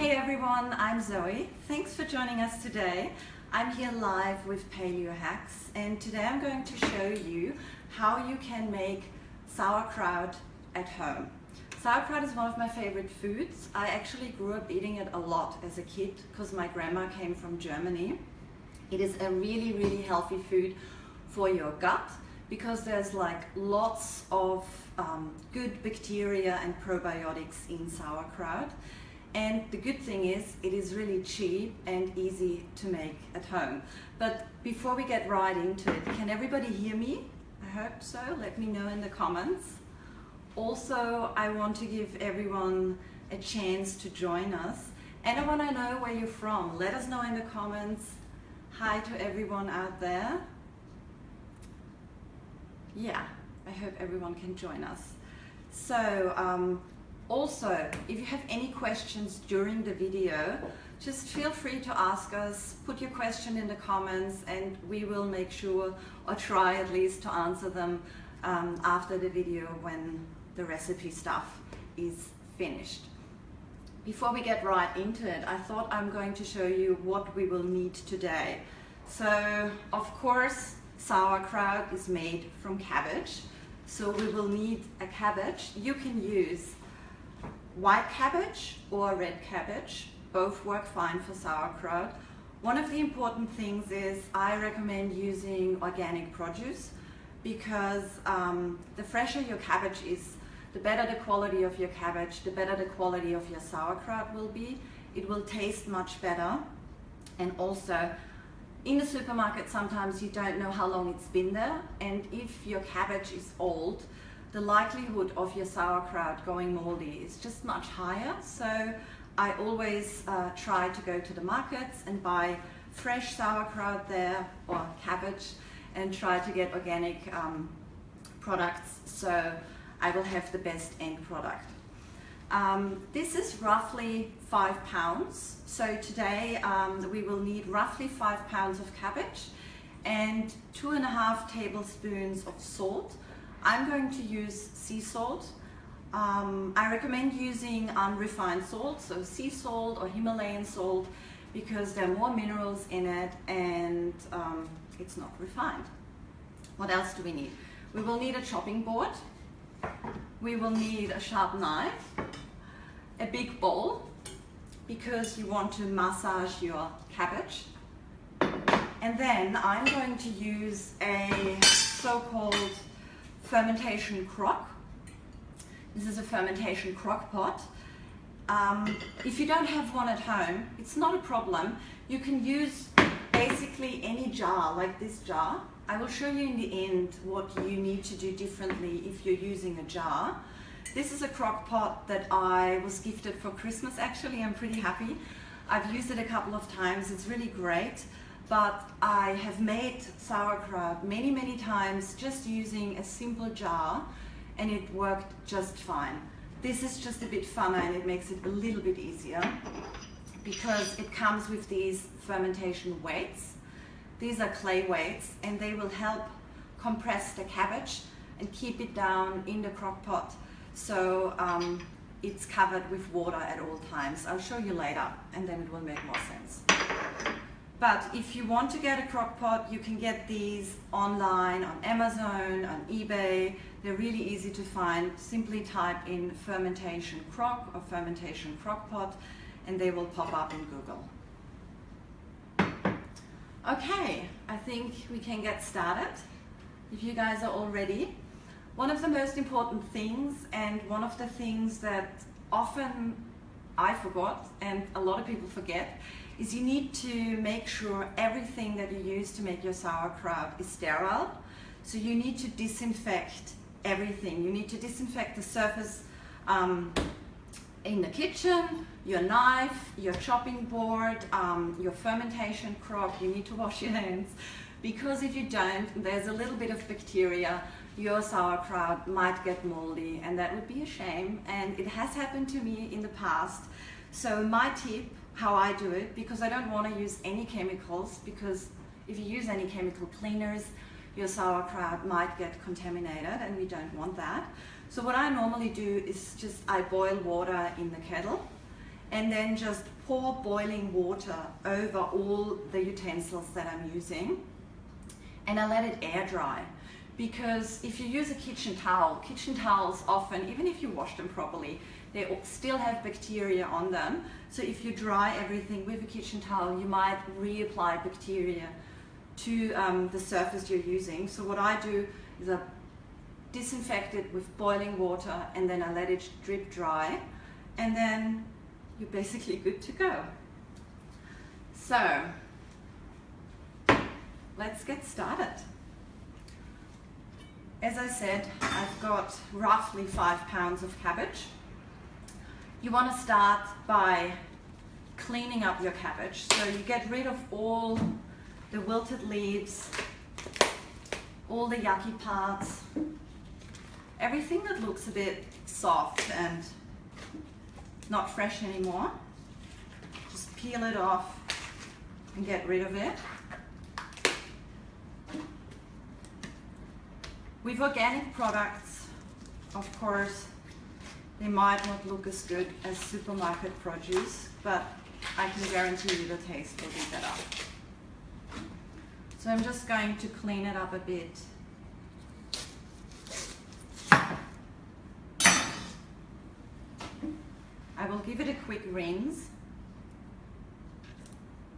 Hey everyone, I'm Zoe. Thanks for joining us today. I'm here live with Paleo Hacks, and today I'm going to show you how you can make sauerkraut at home. Sauerkraut is one of my favorite foods. I actually grew up eating it a lot as a kid because my grandma came from Germany. It is a really healthy food for your gut because there's like lots of good bacteria and probiotics in sauerkraut. And the good thing is it is really cheap and easy to make at home. But before we get right into it, can everybody hear me? I hope so. Let me know in the comments. Also, I want to give everyone a chance to join us. And I want to know where you're from. Let us know in the comments. Hi to everyone out there. Yeah, I hope everyone can join us. So, also, if you have any questions during the video, just feel free to ask us, put your question in the comments, and we will make sure, or try at least, to answer them after the video when the recipe stuff is finished. Before we get right into it, I thought I'm going to show you what we will need today. So, of course, sauerkraut is made from cabbage, so we will need a cabbage. You can use white cabbage or red cabbage, both work fine for sauerkraut. One of the important things is I recommend using organic produce because the fresher your cabbage is, the better the quality of your cabbage, the better the quality of your sauerkraut will be. It will taste much better. And also, in the supermarket sometimes you don't know how long it's been there, and if your cabbage is old, the likelihood of your sauerkraut going moldy is just much higher. So I always try to go to the markets and buy fresh sauerkraut there, or cabbage, and try to get organic products, so I will have the best end product. This is roughly 5 pounds. So today we will need roughly 5 pounds of cabbage and 2.5 tablespoons of salt. I'm going to use sea salt. I recommend using unrefined salt, so sea salt or Himalayan salt, because there are more minerals in it and it's not refined. What else do we need? We will need a chopping board. We will need a sharp knife, a big bowl, because you want to massage your cabbage. And then I'm going to use a so-called fermentation crock. This is a fermentation crock pot. If you don't have one at home, it's not a problem. You can use basically any jar, like this jar. I will show you in the end what you need to do differently if you're using a jar. This is a crock pot that I was gifted for Christmas. Actually, I'm pretty happy. I've used it a couple of times. It's really great. But I have made sauerkraut many times just using a simple jar, and it worked just fine. This is just a bit funner and it makes it a little bit easier because it comes with these fermentation weights. These are clay weights, and they will help compress the cabbage and keep it down in the crock pot, so it's covered with water at all times. I'll show you later and then it will make more sense. But if you want to get a crock pot, you can get these online on Amazon, on eBay. They're really easy to find. Simply type in fermentation crock or fermentation crock pot and they will pop up in Google. Okay, I think we can get started. If you guys are all ready. One of the most important things, and one of the things that often I forgot and a lot of people forget, is you need to make sure everything that you use to make your sauerkraut is sterile. So you need to disinfect everything. You need to disinfect the surface in the kitchen, your knife, your chopping board, your fermentation crock. You need to wash your hands, because if you don't, there's a little bit of bacteria. Your sauerkraut might get moldy, and that would be a shame, and it has happened to me in the past. So my tip, how I do it, because I don't want to use any chemicals, because if you use any chemical cleaners, your sauerkraut might get contaminated and we don't want that. So what I normally do is just I boil water in the kettle, and then just pour boiling water over all the utensils that I'm using, and I let it air dry. Because if you use a kitchen towels often, even if you wash them properly, they still have bacteria on them. So if you dry everything with a kitchen towel, you might reapply bacteria to the surface you're using. So what I do is I disinfect it with boiling water, and then I let it drip dry, and then you're basically good to go. So let's get started. As I said, I've got roughly 5 pounds of cabbage. You want to start by cleaning up your cabbage. So you get rid of all the wilted leaves, all the yucky parts, everything that looks a bit soft and not fresh anymore. Just peel it off and get rid of it. With organic products, of course, they might not look as good as supermarket produce, but I can guarantee you the taste will be better. So I'm just going to clean it up a bit. I will give it a quick rinse,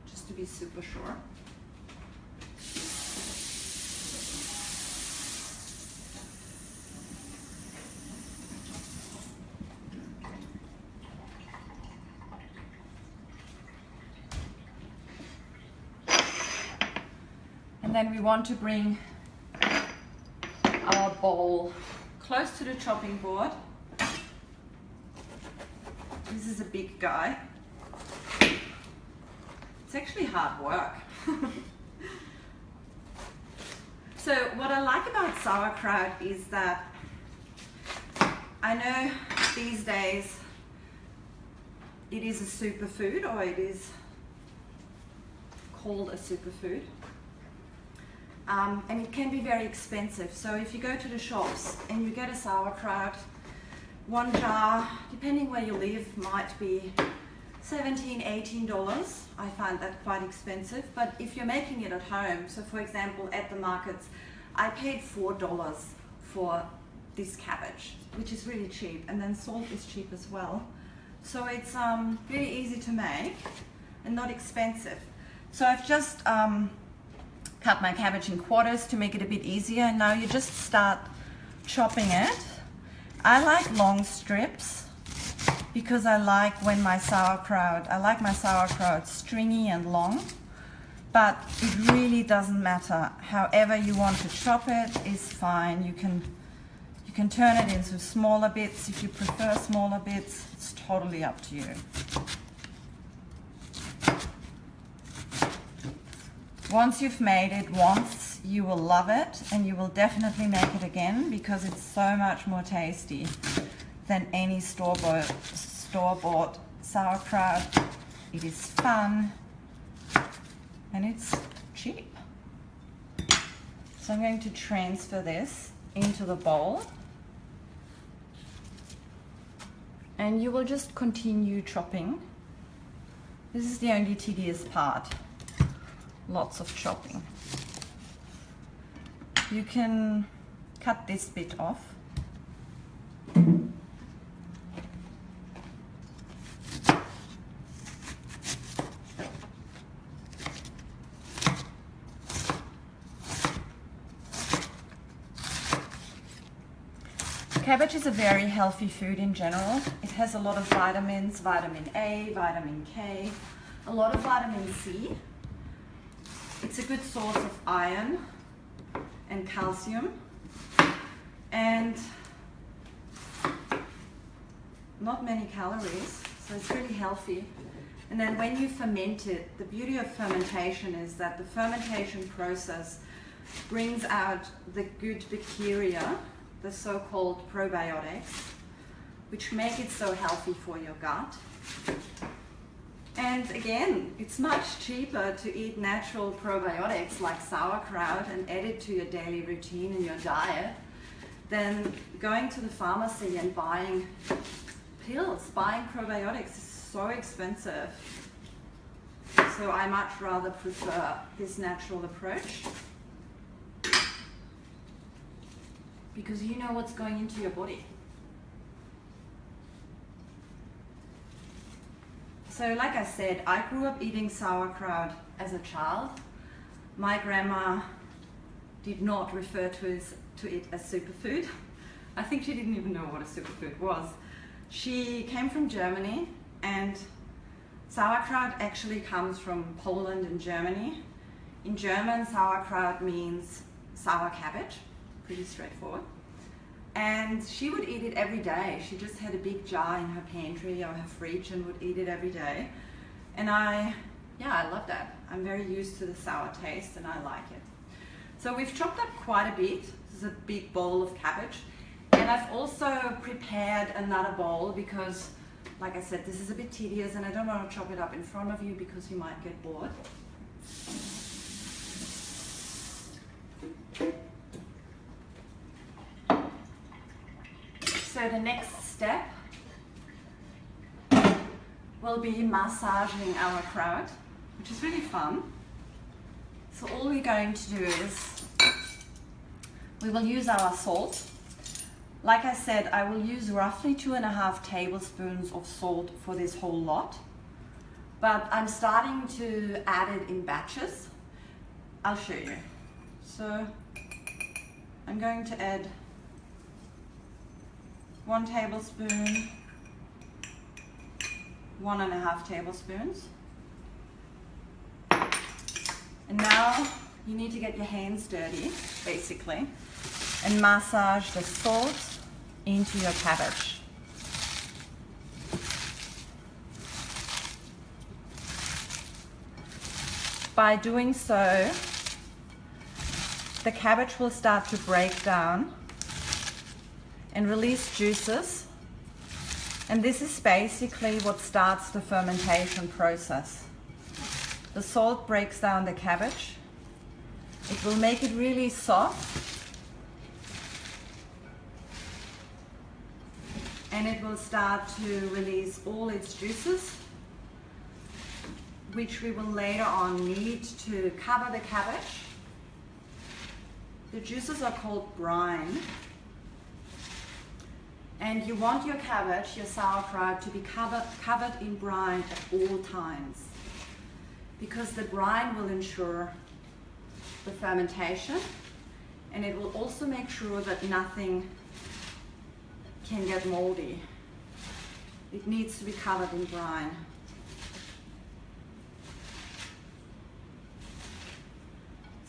just to be super sure. And then we want to bring our bowl close to the chopping board. This is a big guy. It's actually hard work. So what I like about sauerkraut is that I know these days it is a superfood, or it is called a superfood. And it can be very expensive. So if you go to the shops and you get a sauerkraut, one jar, depending where you live, might be $17, $18. I find that quite expensive. But if you're making it at home, so for example at the markets, I paid $4 for this cabbage, which is really cheap. And then salt is cheap as well. So it's really easy to make and not expensive. So I've just cut my cabbage in quarters to make it a bit easier, and now you just start chopping it. I like long strips because I like my sauerkraut stringy and long, but it really doesn't matter. However you want to chop it is fine. You can turn it into smaller bits if you prefer smaller bits. It's totally up to you. Once you've made it once, you will love it, and you will definitely make it again because it's so much more tasty than any store-bought sauerkraut. It is fun and it's cheap. So I'm going to transfer this into the bowl, and you will just continue chopping. This is the only tedious part. Lots of chopping. You can cut this bit off. Cabbage is a very healthy food in general. It has a lot of vitamins, vitamin A, vitamin K, a lot of vitamin C. It's a good source of iron and calcium, and not many calories, so it's really healthy. And then when you ferment it, the beauty of fermentation is that the fermentation process brings out the good bacteria, the so-called probiotics, which make it so healthy for your gut. And again, it's much cheaper to eat natural probiotics like sauerkraut and add it to your daily routine and your diet than going to the pharmacy and buying pills. Buying probiotics is so expensive. So I much rather prefer this natural approach, because you know what's going into your body. So like I said, I grew up eating sauerkraut as a child. My grandma did not refer to it as superfood. I think she didn't even know what a superfood was. She came from Germany, and sauerkraut actually comes from Poland and Germany. In German, sauerkraut means sour cabbage, pretty straightforward. And she would eat it every day. She just had a big jar in her pantry or her fridge and would eat it every day. And I love that. I'm very used to the sour taste and I like it. So we've chopped up quite a bit. This is a big bowl of cabbage. And I've also prepared another bowl because, like I said, this is a bit tedious and I don't want to chop it up in front of you because you might get bored. So the next step will be massaging our kraut, which is really fun. So all we're going to do is we will use our salt. Like I said, I will use roughly 2.5 tablespoons of salt for this whole lot, but I'm starting to add it in batches. I'll show you. So I'm going to add 1 tablespoon, 1.5 tablespoons. And now you need to get your hands dirty, basically, and massage the salt into your cabbage. By doing so, the cabbage will start to break down and release juices, and this is basically what starts the fermentation process. The salt breaks down the cabbage. It will make it really soft, and it will start to release all its juices, which we will later on need to cover the cabbage. The juices are called brine. And you want your cabbage, your sauerkraut, to be covered in brine at all times, because the brine will ensure the fermentation, and it will also make sure that nothing can get moldy. It needs to be covered in brine.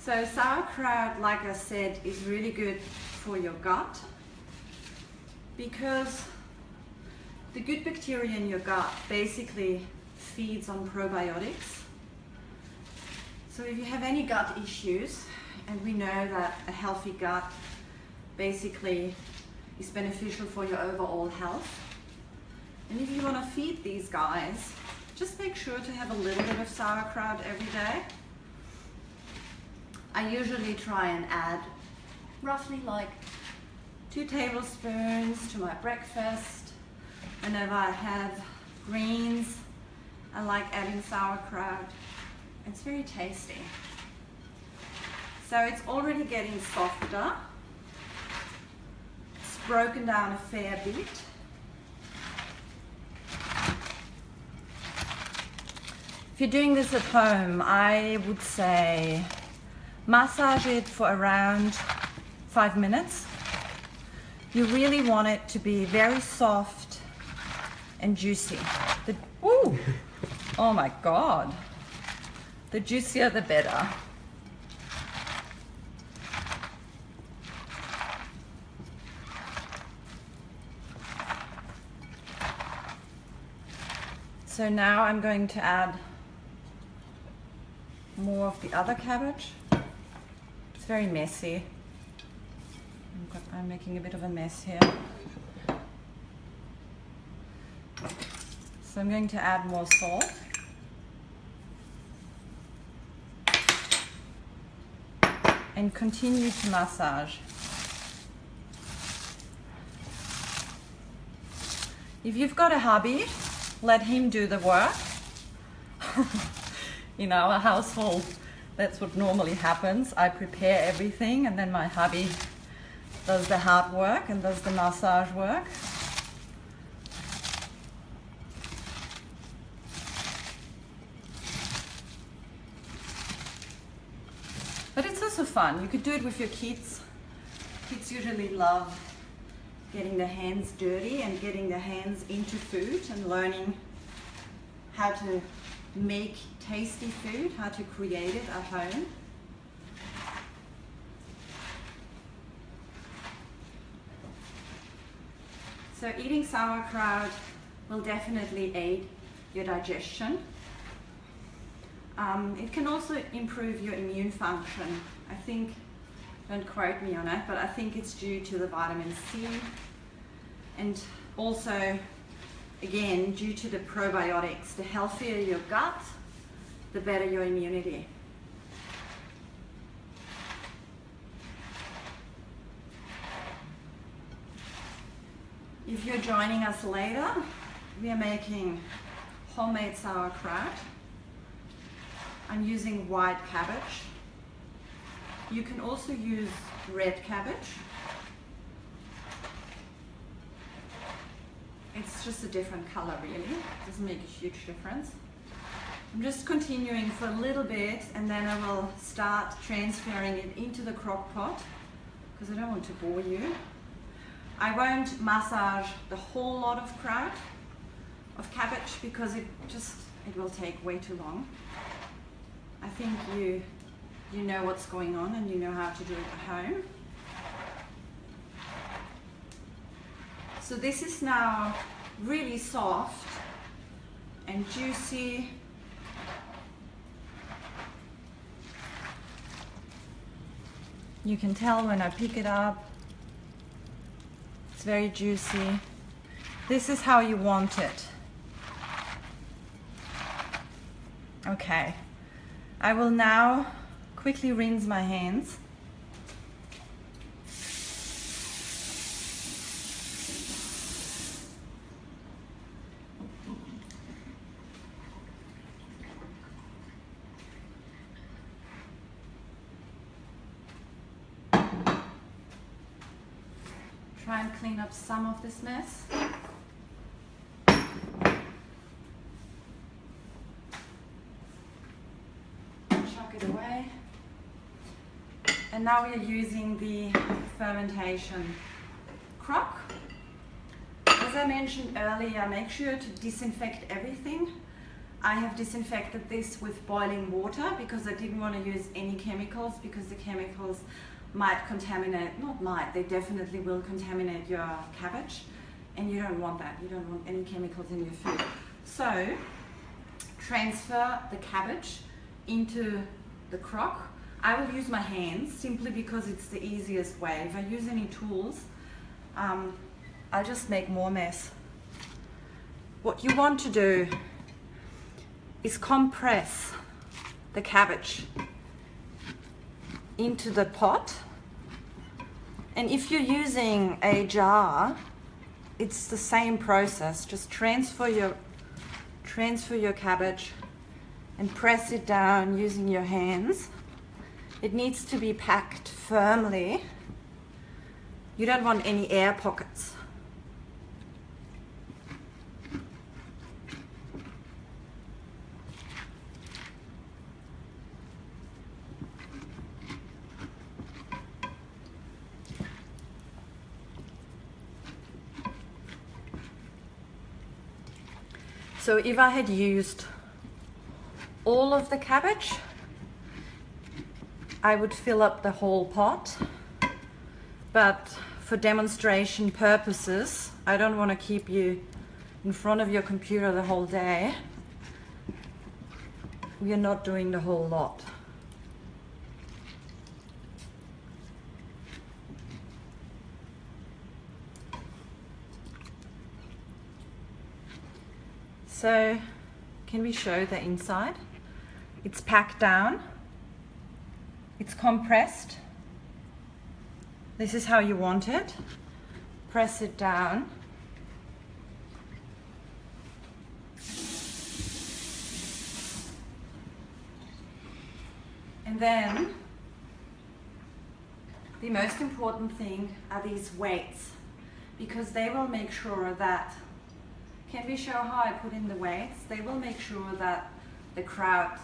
So sauerkraut, like I said, is really good for your gut, because the good bacteria in your gut basically feeds on probiotics. So if you have any gut issues, and we know that a healthy gut basically is beneficial for your overall health, and if you want to feed these guys, just make sure to have a little bit of sauerkraut every day. I usually try and add roughly like 2 tablespoons to my breakfast. Whenever I have greens, I like adding sauerkraut. It's very tasty. So it's already getting softer. It's broken down a fair bit. If you're doing this at home, I would say massage it for around 5 minutes. You really want it to be very soft and juicy. Ooh, oh my God. The juicier, the better. So now I'm going to add more of the other cabbage. It's very messy. I'm making a bit of a mess here. So I'm going to add more salt. And continue to massage. If you've got a hubby, let him do the work. In our household, that's what normally happens. I prepare everything and then my hubby does the hard work and does the massage work. But it's also fun. You could do it with your kids. Kids usually love getting their hands dirty and getting their hands into food and learning how to make tasty food, how to create it at home. So eating sauerkraut will definitely aid your digestion. It can also improve your immune function. I think, don't quote me on it, but I think it's due to the vitamin C and also, again, due to the probiotics. The healthier your gut, the better your immunity. If you're joining us later, we are making homemade sauerkraut. I'm using white cabbage. You can also use red cabbage. It's just a different color really. It doesn't make a huge difference. I'm just continuing for a little bit and then I will start transferring it into the crock pot because I don't want to bore you. I won't massage the whole lot of cabbage because it will take way too long. I think you know what's going on and you know how to do it at home. So this is now really soft and juicy. You can tell when I pick it up. It's very juicy. This is how you want it. Okay. I will now quickly rinse my hands. Try and clean up some of this mess. It away. And now we are using the fermentation crock. As I mentioned earlier, make sure to disinfect everything. I have disinfected this with boiling water because I didn't want to use any chemicals because the chemicals might contaminate, not might, they definitely will contaminate your cabbage and you don't want that. You don't want any chemicals in your food. So transfer the cabbage into the crock. I will use my hands simply because it's the easiest way. If I use any tools, I'll just make more mess. What you want to do is compress the cabbage into the pot. And if you're using a jar, it's the same process. Just transfer your cabbage and press it down using your hands. It needs to be packed firmly. You don't want any air pockets. So if I had used all of the cabbage, I would fill up the whole pot, but for demonstration purposes, I don't want to keep you in front of your computer the whole day. We are not doing the whole lot. So, can we show the inside? It's packed down. It's compressed. This is how you want it. Press it down. then the most important thing are these weights, because they will make sure that, can we show how I put in the weights? They will make sure that the kraut,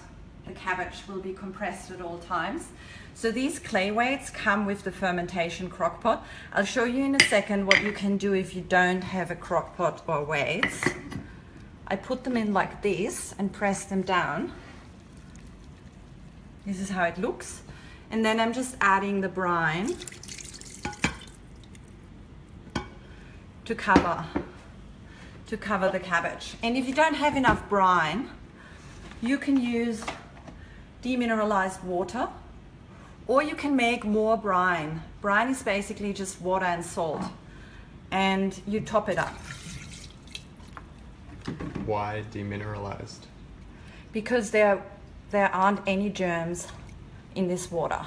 the cabbage, will be compressed at all times. So these clay weights come with the fermentation crock pot. I'll show you in a second what you can do if you don't have a crock pot or weights. I put them in like this and press them down. This is how it looks. And then I'm just adding the brine to cover the cabbage. And if you don't have enough brine, you can use demineralized water, or you can make more brine. Brine is basically just water and salt, and you top it up. Why demineralized? Because there aren't any germs in this water.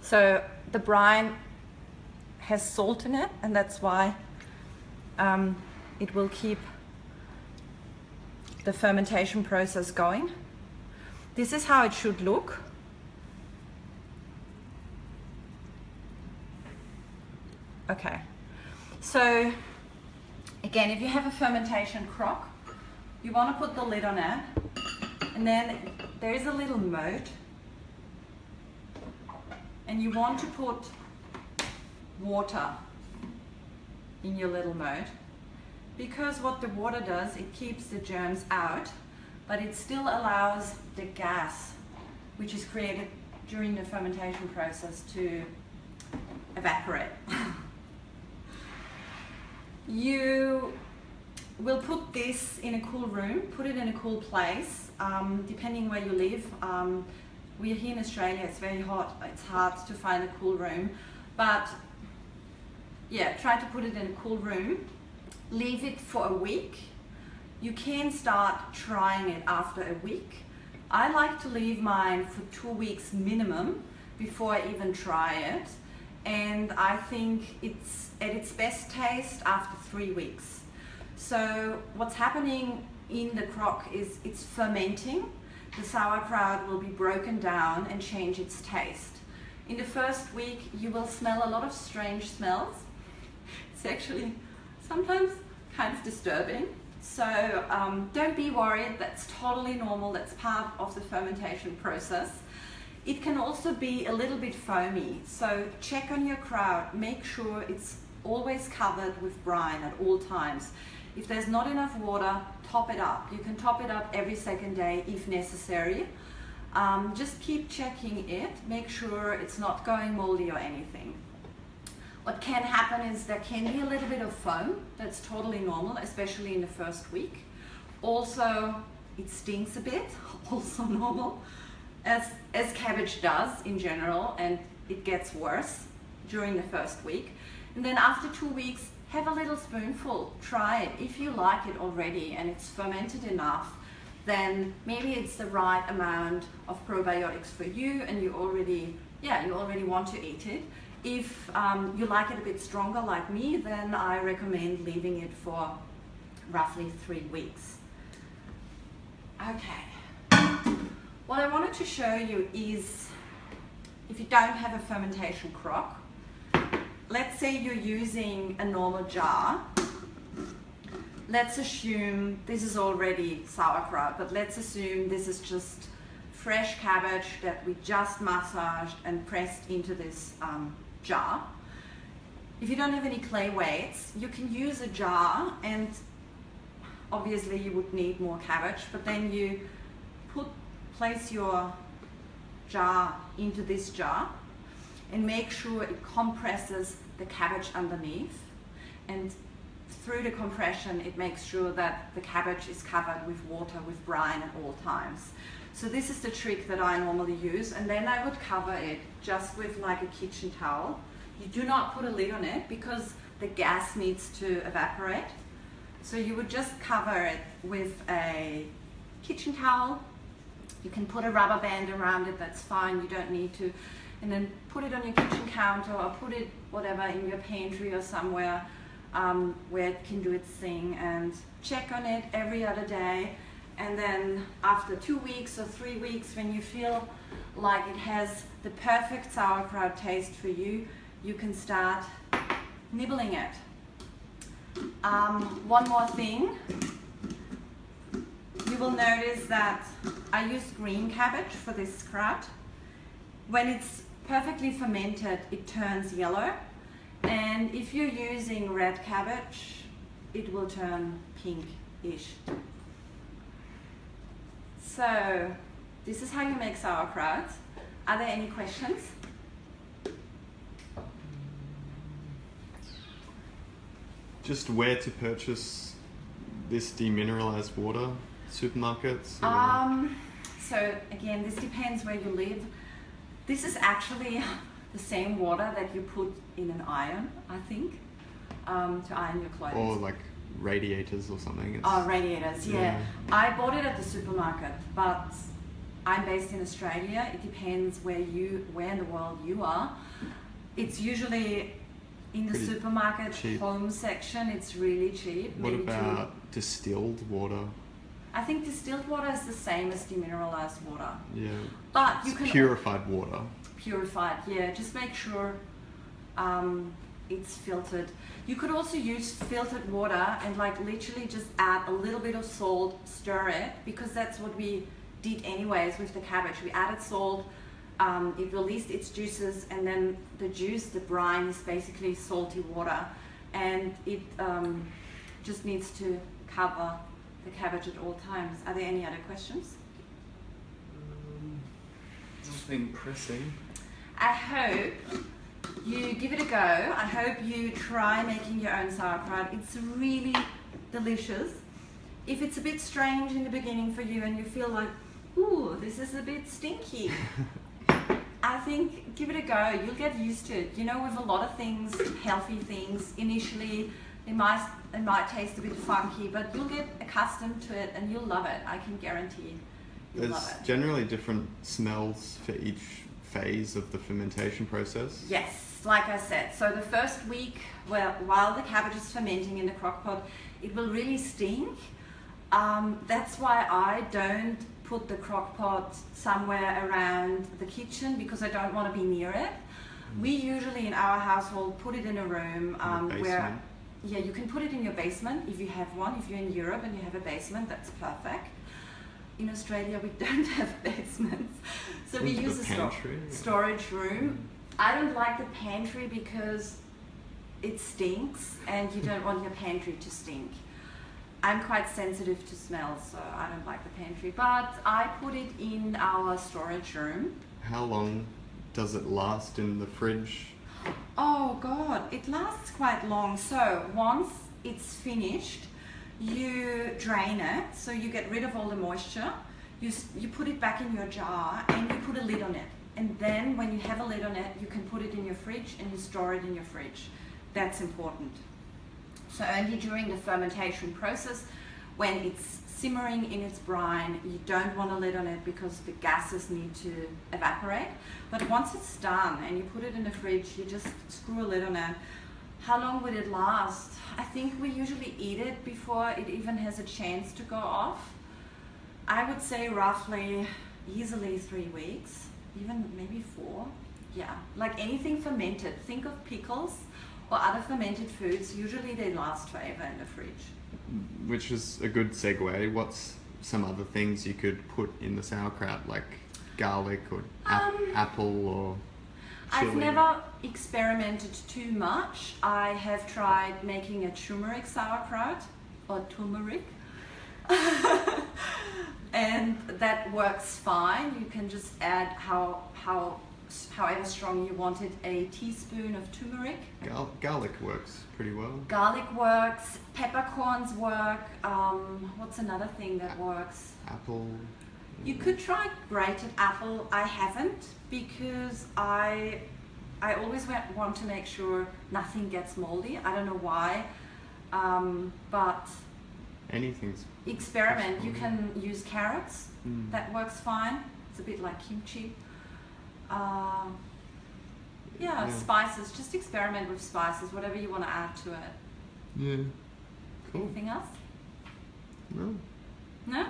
So the brine has salt in it, and that's why it will keep the fermentation process going. This is how it should look. Okay, so again, if you have a fermentation crock, you want to put the lid on it, and then there is a little moat, and you want to put water in your little moat, because what the water does, it keeps the germs out, but it still allows the gas, which is created during the fermentation process, to evaporate. You will put this in a cool room, put it in a cool place, depending where you live. We're here in Australia, it's very hot, it's hard to find a cool room, but yeah, try to put it in a cool room. Leave it for a week. You can start trying it after a week. I like to leave mine for 2 weeks minimum before I even try it, and I think it's at its best taste after 3 weeks. So what's happening in the crock is it's fermenting. The sauerkraut will be broken down and change its taste. In the first week, you will smell a lot of strange smells. It's actually sometimes kind of disturbing. So don't be worried, that's totally normal, that's part of the fermentation process. It can also be a little bit foamy, so check on your kraut, make sure it's always covered with brine at all times. If there's not enough water, top it up. You can top it up every second day if necessary. Just keep checking it, make sure it's not going moldy or anything. What can happen is there can be a little bit of foam. That's totally normal, especially in the first week. Also, it stinks a bit, also normal, as cabbage does in general, and it gets worse during the first week. And then after 2 weeks, have a little spoonful, try it. If you like it already and it's fermented enough, then maybe it's the right amount of probiotics for you, and you already want to eat it. If you like it a bit stronger like me, then I recommend leaving it for roughly 3 weeks. Okay, what I wanted to show you is, if you don't have a fermentation crock, let's say you're using a normal jar. Let's assume this is already sauerkraut, but let's assume this is just fresh cabbage that we just massaged and pressed into this jar. If you don't have any clay weights, you can use a jar, and obviously you would need more cabbage, but then you place your jar into this jar and make sure it compresses the cabbage underneath, and through the compression it makes sure that the cabbage is covered with water, with brine at all times. So this is the trick that I normally use, and then I would cover it just with like a kitchen towel. You do not put a lid on it because the gas needs to evaporate. So you would just cover it with a kitchen towel. You can put a rubber band around it, that's fine, you don't need to. And then put it on your kitchen counter, or put it whatever in your pantry or somewhere where it can do its thing, and check on it every other day. and then after 2 weeks or 3 weeks, when you feel like it has the perfect sauerkraut taste for you, you can start nibbling it. One more thing, you will notice that I use green cabbage for this kraut. When it's perfectly fermented, it turns yellow, and if you're using red cabbage, it will turn pinkish. So this is how you make sauerkraut. Are there any questions? Just where to purchase this demineralized water? Supermarkets? So again, this depends where you live. This is actually the same water that you put in an iron, I think, to iron your clothes. Or like radiators or something. Oh, radiators, yeah. I bought it at the supermarket, but I'm based in Australia. It depends where in the world you are. It's usually in the supermarket cheap. Home section. It's really cheap. What about distilled water? I think distilled water is the same as demineralized water. Yeah. But you can purified water. Purified, yeah. Just make sure it's filtered. You could also use filtered water and like literally just add a little bit of salt, stir it, because that's what we did anyways with the cabbage. We added salt, it released its juices, and then the juice, the brine, is basically salty water, and it just needs to cover the cabbage at all times. Are there any other questions? Nothing pressing. I hope you give it a go. I hope you try making your own sauerkraut. It's really delicious. If it's a bit strange in the beginning for you and you feel like, ooh, this is a bit stinky, I think give it a go. You'll get used to it. You know, with a lot of things, healthy things, initially it might taste a bit funky, but you'll get accustomed to it and you'll love it. I can guarantee you'll love it. There's generally different smells for each phase of the fermentation process. Yes, like I said. So the first week, while the cabbage is fermenting in the crock pot, it will really stink. That's why I don't put the crock pot somewhere around the kitchen, because I don't want to be near it. We usually in our household put it in a room where, yeah, you can put it in your basement if you have one. If you're in Europe and you have a basement, that's perfect. In Australia, we don't have basements, so we use a storage room. I don't like the pantry because it stinks, and you don't want your pantry to stink. I'm quite sensitive to smell, so I don't like the pantry, but I put it in our storage room. How long does it last in the fridge? Oh God, it lasts quite long. So once it's finished, you drain it, so you get rid of all the moisture. You put it back in your jar and you put a lid on it. And then when you have a lid on it, you can put it in your fridge and you store it in your fridge. That's important. So only during the fermentation process, when it's simmering in its brine, you don't want a lid on it because the gases need to evaporate. But once it's done and you put it in the fridge, you just screw a lid on it. How long would it last? I think we usually eat it before it even has a chance to go off. I would say roughly, easily 3 weeks, even maybe 4. Yeah, like anything fermented. Think of pickles or other fermented foods. Usually they last forever in the fridge. Which is a good segue. What's some other things you could put in the sauerkraut, like garlic or apple or chili? I've never experimented too much. I have tried making a turmeric sauerkraut, or turmeric, and that works fine. You can just add however strong you want it, a teaspoon of turmeric. Garlic works pretty well. Garlic works, peppercorns work. What's another thing that works? Apple. You could try grated apple. I haven't, because I always want to make sure nothing gets moldy. I don't know why, but anything's experiment. possible. You can use carrots. That works fine. It's a bit like kimchi. Yeah, spices. Just experiment with spices, whatever you want to add to it. Yeah. Cool. Anything else? No. No?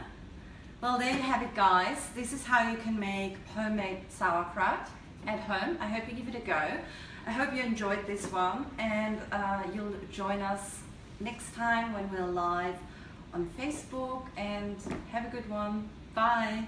Well, there you have it, guys. This is how you can make homemade sauerkraut at home. I hope you give it a go. I hope you enjoyed this one, and you'll join us next time when we're live on Facebook, and have a good one. Bye.